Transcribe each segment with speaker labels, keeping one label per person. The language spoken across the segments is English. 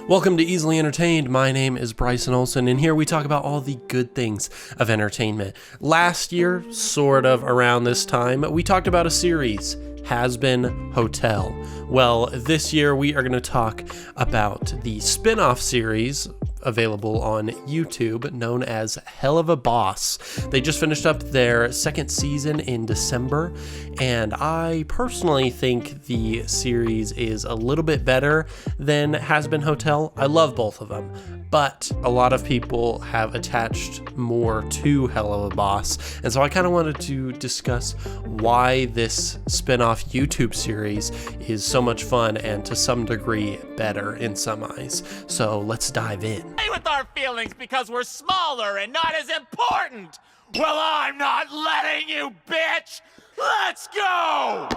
Speaker 1: Welcome to Easily Entertained. My name is Bryson Olson, and here we talk about all the good things of entertainment. Last year, sort of around this time, we talked about a series, Hazbin Hotel. Well, this year we are going to talk about the spin-off series available on YouTube known as Helluva Boss. They just finished up their second season in December, and I personally think the series is a little bit better than Hazbin Hotel. I love both of them, but a lot of people have attached more to Helluva Boss, and so I kind of wanted to discuss why this spin-off YouTube series is so much fun and to some degree better in some eyes. So let's dive in.
Speaker 2: Play with our feelings because we're smaller and not as important. Well, I'm not letting you, bitch. Let's go.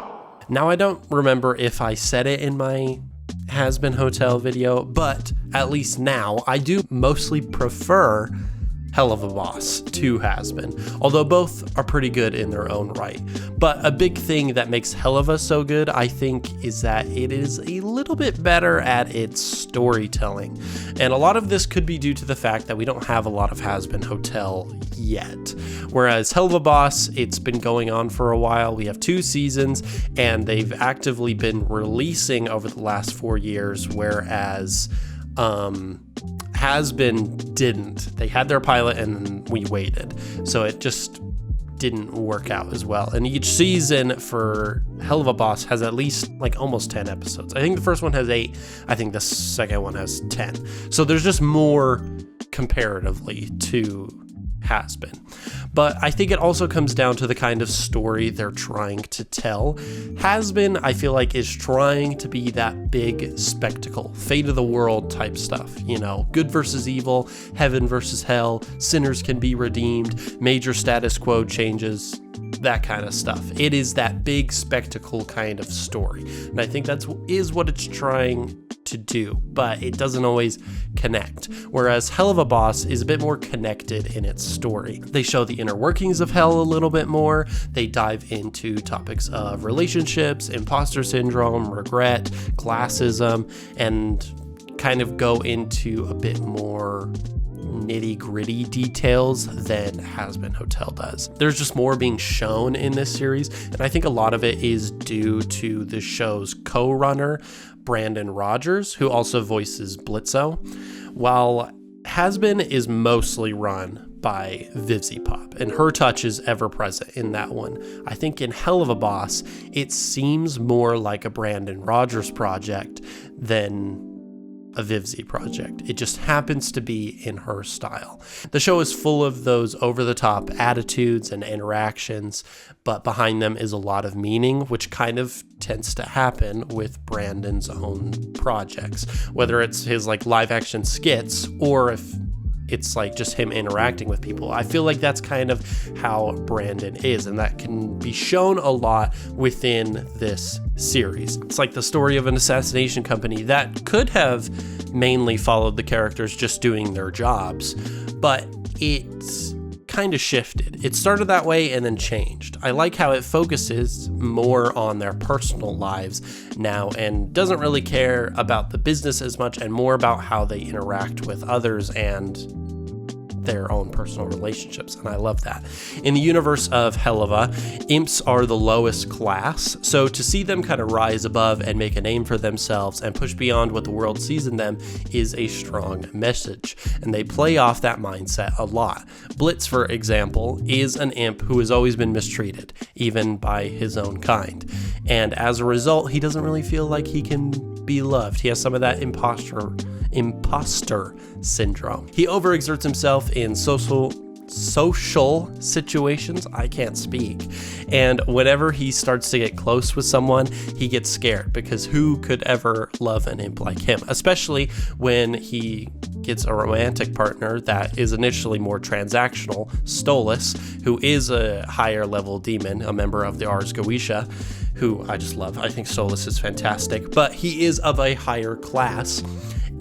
Speaker 1: Now, I don't remember if I said it in my Hazbin Hotel video, but at least now I do mostly prefer Helluva Boss to Hazbin, although both are pretty good in their own right. But a big thing that makes Helluva so good, I think, is that it is a little bit better at its storytelling. And a lot of this could be due to the fact that we don't have a lot of Hazbin Hotel yet. Whereas Helluva Boss, it's been going on for a while. We have 2 seasons, and they've actively been releasing over the last 4 years, whereas Hazbin didn't. They had their pilot and we waited. So it just didn't work out as well. And each season for Helluva Boss has at least like almost 10 episodes. I think the first one has 8. I think the second one has 10. So there's just more comparatively to Hazbin. But I think it also comes down to the kind of story they're trying to tell. Hazbin, I feel like, is trying to be that big spectacle, fate of the world type stuff, you know, good versus evil, heaven versus hell, sinners can be redeemed, major status quo changes, that kind of stuff. It is that big spectacle kind of story. And I think that is what it's trying to do, but it doesn't always connect. Whereas Helluva Boss is a bit more connected in its story. They show the inner workings of hell a little bit more. They dive into topics of relationships, imposter syndrome, regret, classism, and kind of go into a bit more nitty-gritty details than Hazbin Hotel does. There's just more being shown in this series, and I think a lot of it is due to the show's co-runner, Brandon Rogers, who also voices Blitzo, while Hazbin is mostly run by Vivzie Pop, and her touch is ever present in that one. I think in Helluva Boss, it seems more like a Brandon Rogers project than a Vivzie project. It just happens to be in her style. The show is full of those over-the-top attitudes and interactions, but behind them is a lot of meaning, which kind of tends to happen with Brandon's own projects, whether it's his like live-action skits or if it's like just him interacting with people. I feel like that's kind of how Brandon is, and that can be shown a lot within this series. It's like the story of an assassination company that could have mainly followed the characters just doing their jobs, but it's kind of shifted. It started that way and then changed. I like how it focuses more on their personal lives now and doesn't really care about the business as much and more about how they interact with others and their own personal relationships, and I love that. In the universe of Helluva, imps are the lowest class, so to see them kind of rise above and make a name for themselves and push beyond what the world sees in them is a strong message, and they play off that mindset a lot. Blitz, for example, is an imp who has always been mistreated, even by his own kind, and as a result, he doesn't really feel like he can be loved. He has some of that imposter syndrome. He overexerts himself in social situations. I can't speak. And whenever he starts to get close with someone, he gets scared because who could ever love an imp like him? Especially when he gets a romantic partner that is initially more transactional, Stolas, who is a higher level demon, a member of the Ars Goetia, who I just love. I think Stolas is fantastic, but he is of a higher class.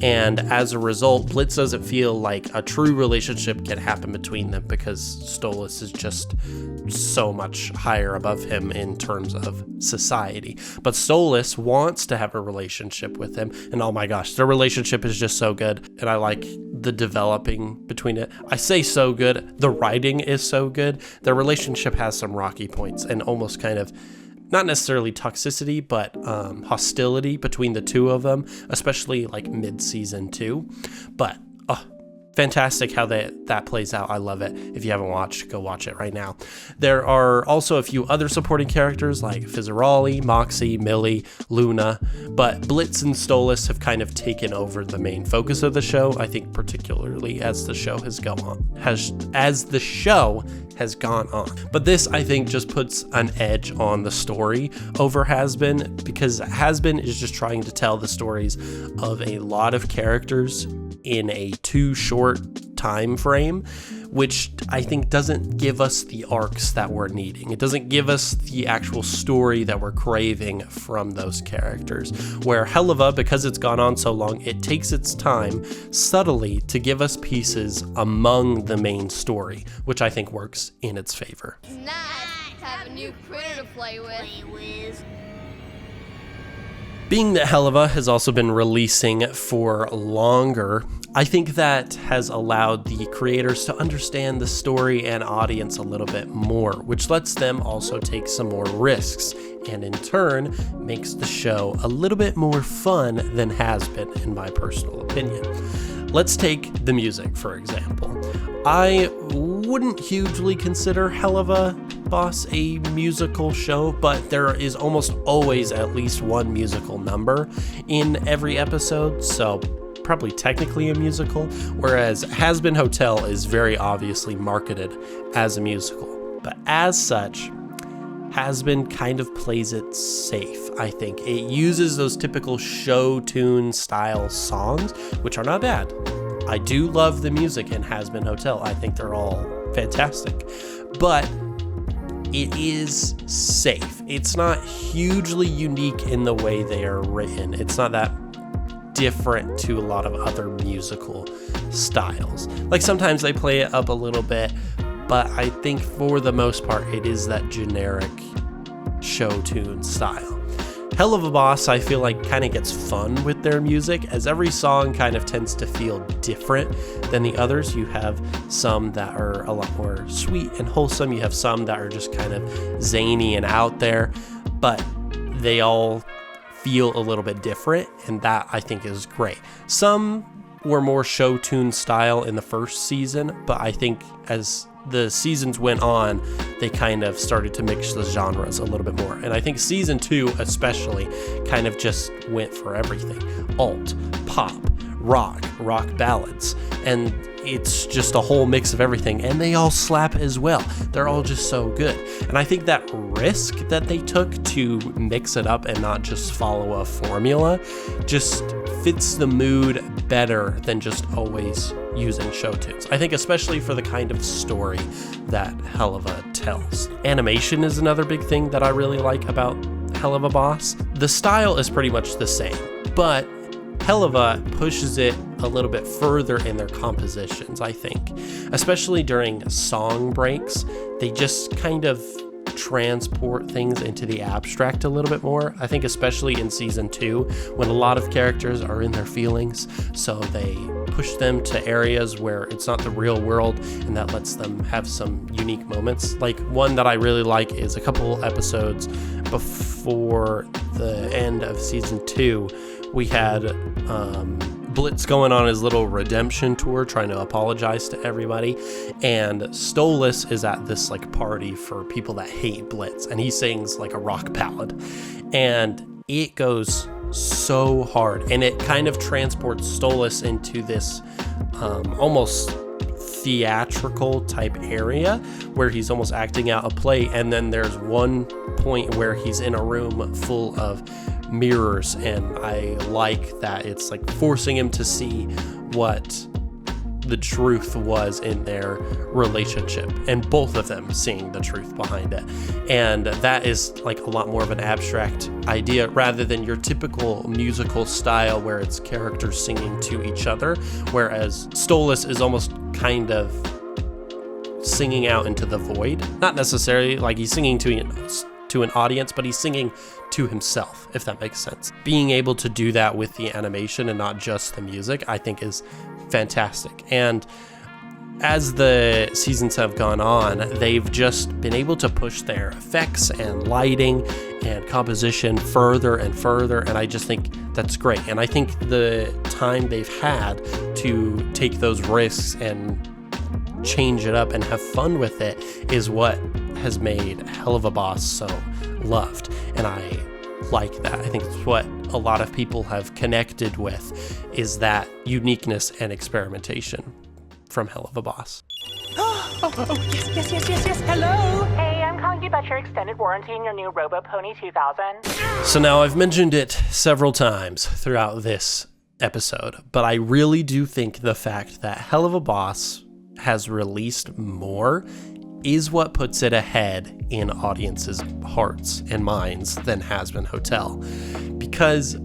Speaker 1: And as a result, Blitz doesn't feel like a true relationship can happen between them because Stolas is just so much higher above him in terms of society. But Stolas wants to have a relationship with him, and oh my gosh, their relationship is just so good, and I like the developing between it. I say so good, the writing is so good. Their relationship has some rocky points and almost kind of not necessarily toxicity, but hostility between the two of them, especially like mid-season 2. But fantastic how that plays out. I love it. If you haven't watched, go watch it right now. There are also a few other supporting characters like Fizzaroli, Moxie, Millie, Luna, but Blitz and Stolas have kind of taken over the main focus of the show, I think particularly as the show has gone on. But this, I think, just puts an edge on the story over Hazbin, because Hazbin is just trying to tell the stories of a lot of characters in a too short time frame, which I think doesn't give us the arcs that we're needing. It doesn't give us the actual story that we're craving from those characters. Where Helluva, because it's gone on so long, it takes its time subtly to give us pieces among the main story, which I think works in its favor.
Speaker 3: It's nice to have a new critter to play with.
Speaker 1: Being that Helluva has also been releasing for longer, I think that has allowed the creators to understand the story and audience a little bit more, which lets them also take some more risks, and in turn makes the show a little bit more fun than has been, in my personal opinion. Let's take the music, for example. I wouldn't hugely consider Helluva Boss a musical show, but there is almost always at least one musical number in every episode, so probably technically a musical, whereas Hazbin Hotel is very obviously marketed as a musical. But as such, Hazbin kind of plays it safe, I think. It uses those typical show tune style songs, which are not bad. I do love the music in Hazbin Hotel. I think they're all fantastic. But it is safe. It's not hugely unique in the way they are written. It's not that different to a lot of other musical styles. Like sometimes they play it up a little bit, but I think for the most part it is that generic show tune style. Helluva Boss, I feel like, kind of gets fun with their music, as every song kind of tends to feel different than the others. You have some that are a lot more sweet and wholesome. You have some that are just kind of zany and out there, but they all feel a little bit different, and that I think is great. Some were more show tune style in the first season, but I think as the seasons went on, they kind of started to mix the genres a little bit more. And I think season 2 especially kind of just went for everything. Alt, pop, rock ballads, and it's just a whole mix of everything, and they all slap as well. They're all just so good. And I think that risk that they took to mix it up and not just follow a formula just fits the mood better than just always using show tunes. I think especially for the kind of story that Helluva tells. Animation is another big thing that I really like about Helluva Boss. The style is pretty much the same, but Helluva pushes it a little bit further in their compositions, I think. Especially during song breaks, they just kind of transport things into the abstract a little bit more. I think especially in season 2, when a lot of characters are in their feelings, so they push them to areas where it's not the real world, and that lets them have some unique moments. Like one that I really like is a couple episodes before the end of season 2, we had Blitz going on his little redemption tour, trying to apologize to everybody, and Stolas is at this like party for people that hate Blitz, and he sings like a rock ballad, and it goes so hard, and it kind of transports Stolas into this almost theatrical type area where he's almost acting out a play, and then there's one point where he's in a room full of mirrors, and I like that it's like forcing him to see what the truth was in their relationship, and both of them seeing the truth behind it. And that is like a lot more of an abstract idea rather than your typical musical style where it's characters singing to each other, whereas Stolas is almost kind of singing out into the void. Not necessarily like he's singing to an audience, but he's singing to himself, if that makes sense. Being able to do that with the animation and not just the music, I think is fantastic. And as the seasons have gone on, they've just been able to push their effects and lighting and composition further and further, and I just think that's great. And I think the time they've had to take those risks and change it up and have fun with it is what has made Helluva Boss so loved, and I like that. I think it's what a lot of people have connected with, is that uniqueness and experimentation from Helluva Boss.
Speaker 4: Yes. Hello. Hey, I'm calling you about your extended warranty and your new Robo Pony 2000.
Speaker 1: So now I've mentioned it several times throughout this episode, but I really do think the fact that Helluva Boss has released more is what puts it ahead in audiences' hearts and minds than Hazbin Hotel. Because,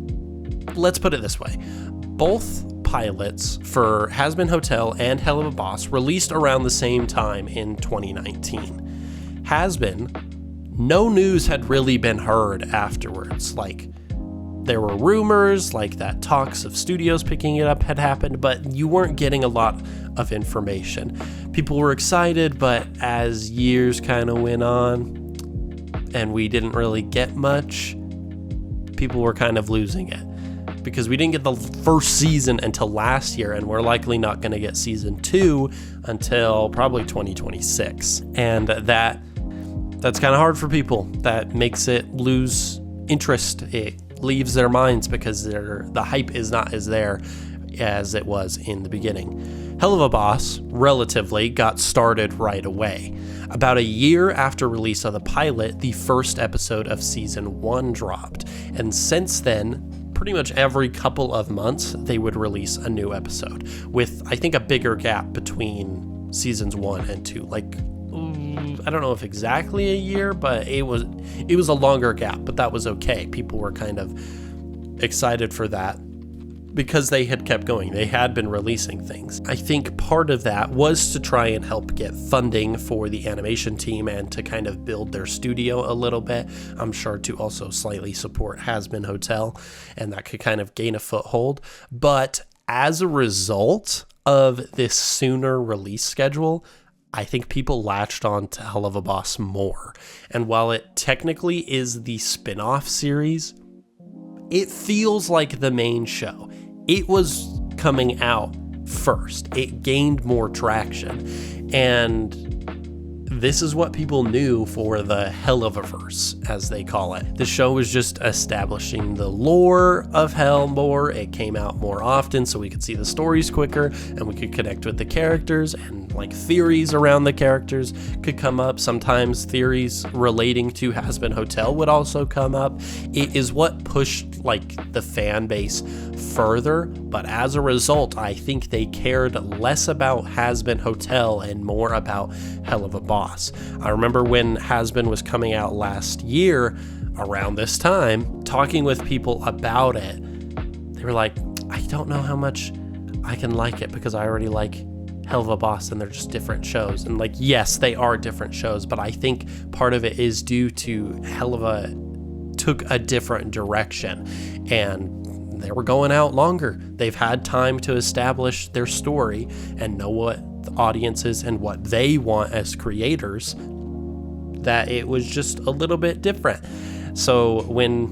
Speaker 1: let's put it this way, both pilots for Hazbin Hotel and Helluva Boss released around the same time in 2019. Hazbin, no news had really been heard afterwards. Like, there were rumors, like that talks of studios picking it up had happened, but you weren't getting a lot of information. People were excited, but as years kind of went on and we didn't really get much, people were kind of losing it. Because we didn't get the first season until last year, and we're likely not going to get season 2 until probably 2026. And that's kind of hard for people. That makes it lose interest. It leaves their minds because the hype is not as there as it was in the beginning. Helluva Boss relatively got started right away. About a year after release of the pilot, the first episode of season 1 dropped, and since then, pretty much every couple of months they would release a new episode, with I think a bigger gap between seasons 1 and 2. Like, I don't know if exactly a year, but it was a longer gap, but that was okay. People were kind of excited for that because they had kept going. They had been releasing things. I think part of that was to try and help get funding for the animation team and to kind of build their studio a little bit. I'm sure to also slightly support Hazbin Hotel, and that could kind of gain a foothold. But as a result of this sooner release schedule, I think people latched on to Helluva Boss more. And while it technically is the spin-off series, it feels like the main show. It was coming out first. It gained more traction. And this is what people knew for the Helluvaverse, as they call it. The show was just establishing the lore of Hell more. It came out more often so we could see the stories quicker and we could connect with the characters, and like theories around the characters could come up. Sometimes theories relating to Hazbin Hotel would also come up. It is what pushed like the fan base further, but as a result, I think they cared less about Hazbin Hotel and more about Helluva Boss. I remember when Hazbin was coming out last year around this time, talking with people about it, they were like, I don't know how much I can like it because I already like Helluva Boss and they're just different shows. And like, yes, they are different shows, but I think part of it is due to Helluva took a different direction and they were going out longer. They've had time to establish their story and know what the audience is and what they want as creators, that it was just a little bit different. So when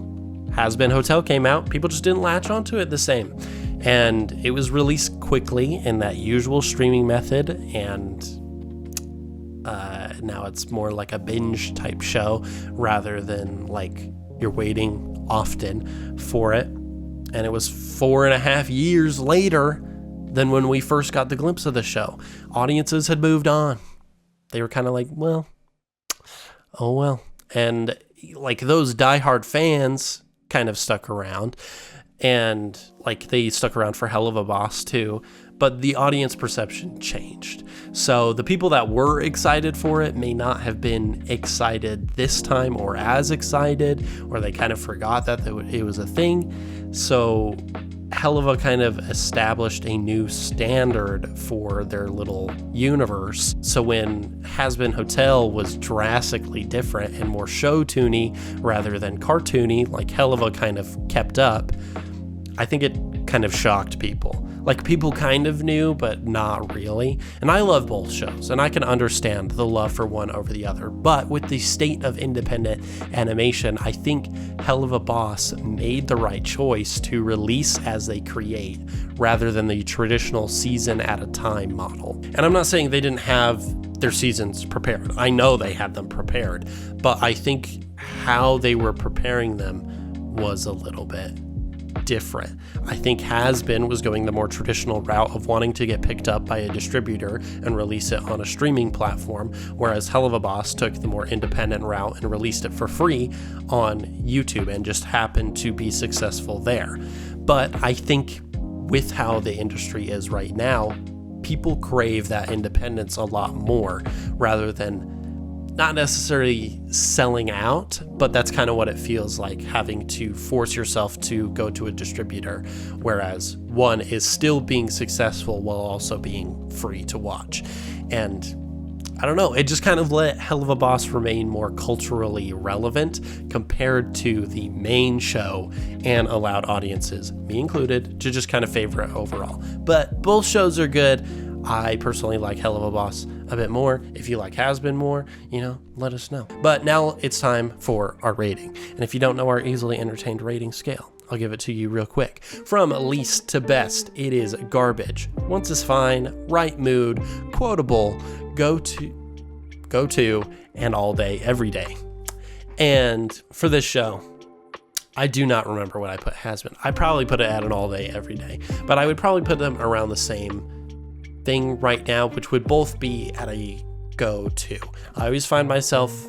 Speaker 1: Hazbin Hotel came out, people just didn't latch onto it the same. And it was released quickly in that usual streaming method, and now it's more like a binge type show rather than like you're waiting often for it. And it was 4.5 years later than when we first got the glimpse of the show. Audiences had moved on. They were kind of like, well, oh well. And like those diehard fans kind of stuck around. And like they stuck around for Helluva Boss too, but the audience perception changed. So the people that were excited for it may not have been excited this time or as excited, or they kind of forgot that it was a thing. So Helluva kind of established a new standard for their little universe. So when Hazbin Hotel was drastically different and more show-toony rather than cartoony, like Helluva kind of kept up, I think it kind of shocked people. Like, people kind of knew, but not really. And I love both shows, and I can understand the love for one over the other. But with the state of independent animation, I think Helluva Boss made the right choice to release as they create, rather than the traditional season at a time model. And I'm not saying they didn't have their seasons prepared. I know they had them prepared, but I think how they were preparing them was a little bit different. I think Hazbin was going the more traditional route of wanting to get picked up by a distributor and release it on a streaming platform, whereas Helluva Boss took the more independent route and released it for free on YouTube and just happened to be successful there. But I think with how the industry is right now, people crave that independence a lot more, rather than not necessarily selling out, but that's kind of what it feels like, having to force yourself to go to a distributor, whereas one is still being successful while also being free to watch. And I don't know, it just kind of let Helluva Boss remain more culturally relevant compared to the main show, and allowed audiences, me included, to just kind of favor it overall. But both shows are good. I personally like Helluva Boss a bit more. If you like Hazbin more, let us know. But now it's time for our rating. And if you don't know our easily entertained rating scale, I'll give it to you real quick. From least to best, it is garbage. Once is fine, right mood, quotable, go to, and all day, every day. And for this show, I do not remember what I put Hazbin. I probably put it at an all day, every day, but I would probably put them around the same thing right now, which would both be at a go-to. I always find myself,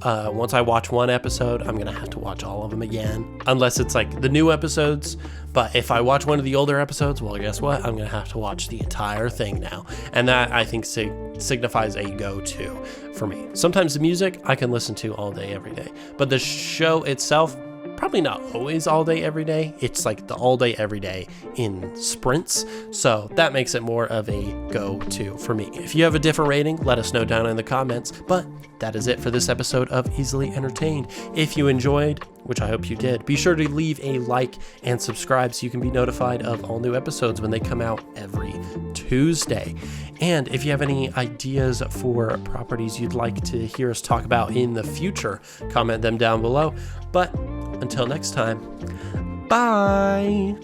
Speaker 1: once I watch one episode, I'm gonna have to watch all of them again, unless it's like the new episodes. But if I watch one of the older episodes, well, guess what? I'm gonna have to watch the entire thing now, and that, I think, signifies a go-to for me. Sometimes the music I can listen to all day, every day, but the show itself, probably not always all day, every day. It's like the all day, every day in sprints. So that makes it more of a go-to for me. If you have a different rating, let us know down in the comments. But that is it for this episode of Easily Entertained. If you enjoyed, which I hope you did, be sure to leave a like and subscribe so you can be notified of all new episodes when they come out every Tuesday. And if you have any ideas for properties you'd like to hear us talk about in the future, comment them down below. But until next time, bye!